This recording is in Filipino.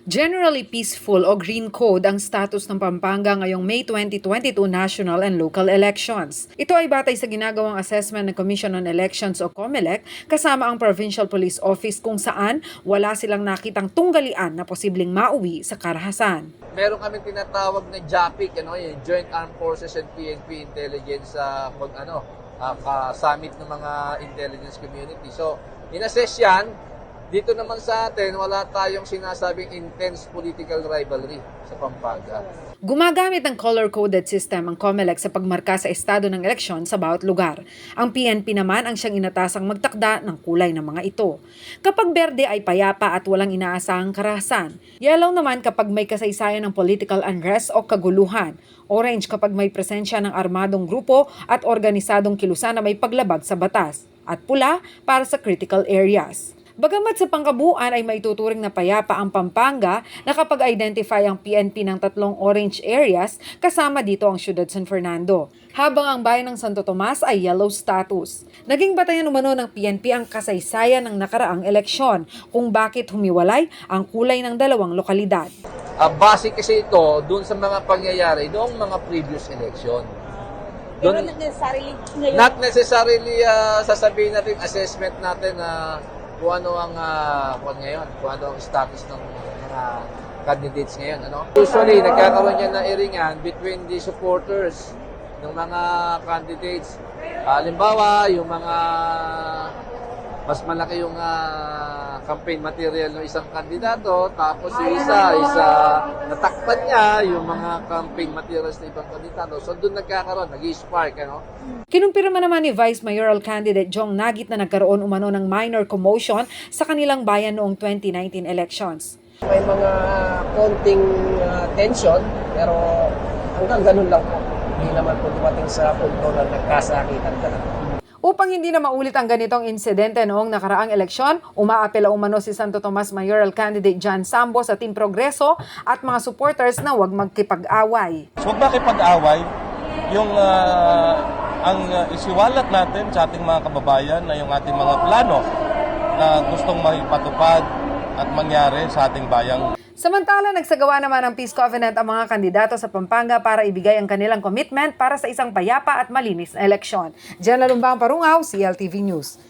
Generally peaceful o green code ang status ng Pampanga ngayong May 2022 national and local elections. Ito ay batay sa ginagawang assessment ng Commission on Elections o COMELEC kasama ang Provincial Police Office kung saan wala silang nakitang tunggalian na posibleng mauwi sa karahasan. Meron kami tinatawag na JAPIC, yung Joint Armed Forces and PNP Intelligence summit ng mga intelligence community. So, in-assess yan. Dito naman sa atin, wala tayong sinasabing intense political rivalry sa Pampanga. Gumagamit ng color-coded system ang COMELEC sa pagmarka sa estado ng eleksyon sa bawat lugar. Ang PNP naman ang siyang inatasang magtakda ng kulay ng mga ito. Kapag berde ay payapa at walang inaasahang karahasan. Yellow naman kapag may kasaysayan ng political unrest o kaguluhan. Orange kapag may presensya ng armadong grupo at organisadong kilusan na may paglabag sa batas. At pula para sa critical areas. Bagamat sa pangkabuuan ay maituturing na payapa ang Pampanga, nakapag-identify ang PNP ng 3 orange areas kasama dito ang siyudad San Fernando. Habang ang bayan ng Santo Tomas ay yellow status. Naging batayan umano ng PNP ang kasaysayan ng nakaraang eleksyon kung bakit humiwalay ang kulay ng 2 lokalidad. Base kasi ito doon sa mga pangyayari noong mga previous election. Pero not necessarily ngayon. Not necessarily sasabihin natin, assessment natin na kung ano ang kung ano ang status ng mga candidates ngayon. Usually, nagkakaroon yan na iringan between the supporters ng mga candidates. Halimbawa, yung mga mas malaki yung campaign material ng isang kandidato, tapos yung isa natakpan niya yung mga campaign materials ng ibang kandidato. So doon nagkakaroon, nag-spark, Kinumpirma naman ni Vice Mayoral candidate Jong Nagit na nagkaroon umano ng minor commotion sa kanilang bayan noong 2019 elections. May mga konting tension, pero hanggang ganun lang po. Hindi naman po dumating sa punto na nagkasakitan talaga. Upang hindi na maulit ang ganitong insidente noong nakaraang eleksyon, umaapela umano si Santo Tomas Mayoral candidate John Sambo sa Team Progreso at mga supporters na huwag magkipag-away. Huwag makipag-away. Ang isiwalat natin sa ating mga kababayan na yung ating mga plano na gustong maipatupad at mangyari sa ating bayang. Samantala, nagsagawa naman ng peace covenant ang mga kandidato sa Pampanga para ibigay ang kanilang commitment para sa isang payapa at malinis na eleksyon. Diyan Lalumbang Parungaw, CLTV News.